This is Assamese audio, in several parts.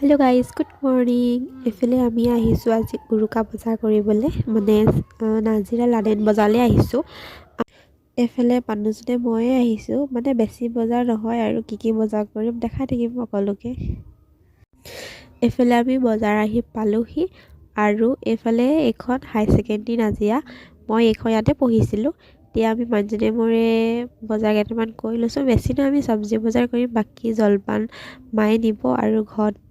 Hello' guys, good morning. এইফালে আমি আহিছোঁ আজি উৰুকা বজাৰ কৰিবলৈ, মানে নাজিৰা লাডেন বজাৰলৈ আহিছোঁ। এইফালে মানুহজনে ময়ে আহিছোঁ, মানে বেছি বজাৰ নহয় আৰু কি বজাৰ কৰিম দেখাই থাকিম সকলোকে। এইফালে আমি বজাৰ আহি পালোহি আৰু এইফালে এইখন হাই ছেকেণ্ডেৰী নাজিৰা, মই এইখন ইয়াতে পঢ়িছিলোঁ। এতিয়া আমি মানুহজনে মোৰে বজাৰ কেইটামান কৰি লৈছোঁ। বেছি নহয়, আমি চব্জি বজাৰ কৰিম, বাকী জলপান মায়ে নিব আৰু ঘৰতটো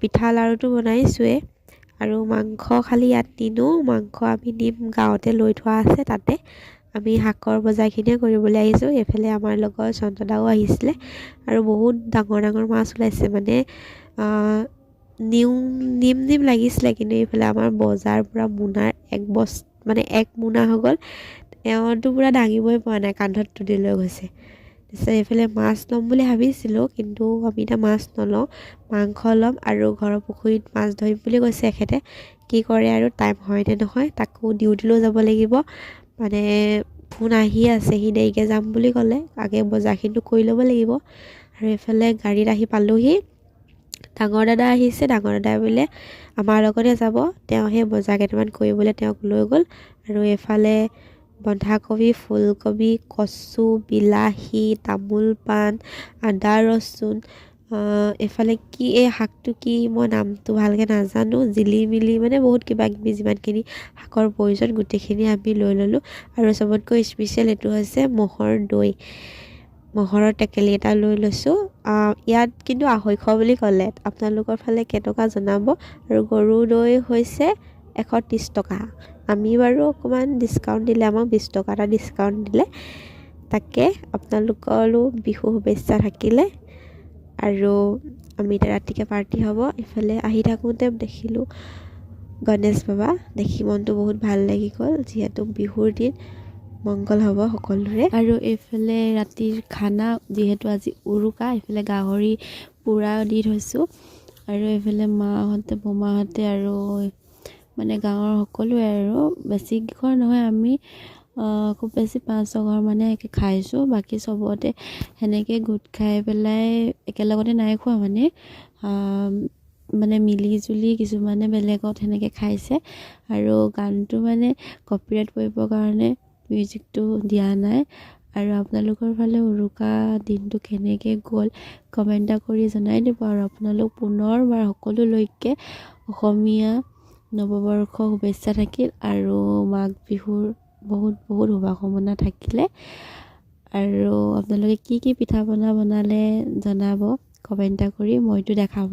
পিঠা লাড়ুটো বনাইছোৱে আৰু মাংস খালি ইয়াত নিনো, মাংস আমি নিম গাঁৱতে লৈ থোৱা আছে, তাতে আমি শাকৰ বজাৰখিনিয়ে কৰিবলৈ আহিছোঁ। এইফালে আমাৰ লগত চন্দদাও আহিছিলে আৰু বহুত ডাঙৰ ডাঙৰ মাছ ওলাইছে, মানে নিম লাগিছিলে, কিন্তু এইফালে আমাৰ বজাৰ পূৰা মোনাৰ এক মোনা হৈ গ'ল। এওঁতো পূৰা দাঙিবই পৰা নাই, কান্ধত তুলি লৈ গৈছে। তাৰপিছত এইফালে মাছ ল'ম বুলি ভাবিছিলোঁ, কিন্তু আমি এতিয়া মাছ নলওঁ, মাংস ল'ম আৰু ঘৰৰ পুখুৰীত মাছ ধৰিম বুলি কৈছে এখেতে। কি কৰে আৰু টাইম হয়নে নহয়, তাকো ডিউটিলৈও যাব লাগিব, মানে ফোন আহি আছে, সি দেৰিকৈ যাম বুলি ক'লে। আগে বজাৰখিনিটো কৰি ল'ব লাগিব। আৰু এইফালে গাড়ীত আহি পালোহি, ডাঙৰ দাদা আহিছে। ডাঙৰ দাদাই বোলে আমাৰ লগতে যাব, তেওঁ সেই বজাৰ কেইটামান কৰিবলৈ তেওঁক লৈ গ'ল। আৰু এইফালে বন্ধাকবি, ফুলকবি, কচু, বিলাহী, তামোল পাণ, আদা ৰচুন, এইফালে কি এই শাকটো কি মই নামটো ভালকৈ নাজানো, জিলিমিলি, মানে বহুত কিবা কিবি যিমানখিনি শাকৰ প্ৰয়োজন গোটেইখিনি আমি লৈ ল'লোঁ। আৰু চবতকৈ স্পেচিয়েল এইটো হৈছে ম'হৰ দৈ, ম'হৰৰ টেকেলি এটা লৈ লৈছোঁ। ইয়াত কিন্তু 250 বুলি ক'লে, আপোনালোকৰ ফালে কেইটকা জনাব। আৰু গৰুৰ দৈ হৈছে 130 টকা। আমি বাৰু অকণমান ডিছকাউণ্ট দিলে, আমাক 20 টকা এটা ডিছকাউণ্ট দিলে। তাকে আপোনালোকৰো বিহু শুভেচ্ছা থাকিলে। আৰু আমি এতিয়া ৰাতিকৈ পাৰ্টি হ'ব। ইফালে আহি থাকোঁতে দেখিলোঁ গণেশ বাবা, দেখি মনটো বহুত ভাল লাগি গ'ল, যিহেতু বিহুৰ দিন, মংগল হ'ব সকলোৰে। আৰু এইফালে ৰাতিৰ খানা, যিহেতু আজি উৰুকা, এইফালে গাহৰি পোৰা দি থৈছোঁ। আৰু এইফালে মাহঁতে, বৌমাহঁতে আৰু মানে গাঁৱৰ সকলোৱে, আৰু বেছি ঘৰ নহয়, আমি খুব বেছি 5-6 ঘৰ মানে খাইছোঁ। বাকী চবতে সেনেকৈ গোট খাই পেলাই একেলগতে নাই খোৱা, মানে মিলি জুলি কিছুমানে বেলেগত সেনেকৈ খাইছে। আৰু গানটো মানে কপিৰাইট কৰিবৰ কাৰণে মিউজিকটো দিয়া নাই। আৰু আপোনালোকৰ ফালে উৰুকা দিনটো কেনেকৈ গ'ল কমেণ্ট এটা কৰি জনাই দিব। আৰু আপোনালোক পুনৰবাৰ সকলোলৈকে অসমীয়া নৱবৰ্ষ শুভেচ্ছা থাকিল, আৰু মাঘ বিহুৰ বহুত বহুত শুভকামনা থাকিলে। আৰু আপোনালোকে কি পিঠা পনা বনালে জনাব কমেণ্ট এটা কৰি, মইতো দেখাব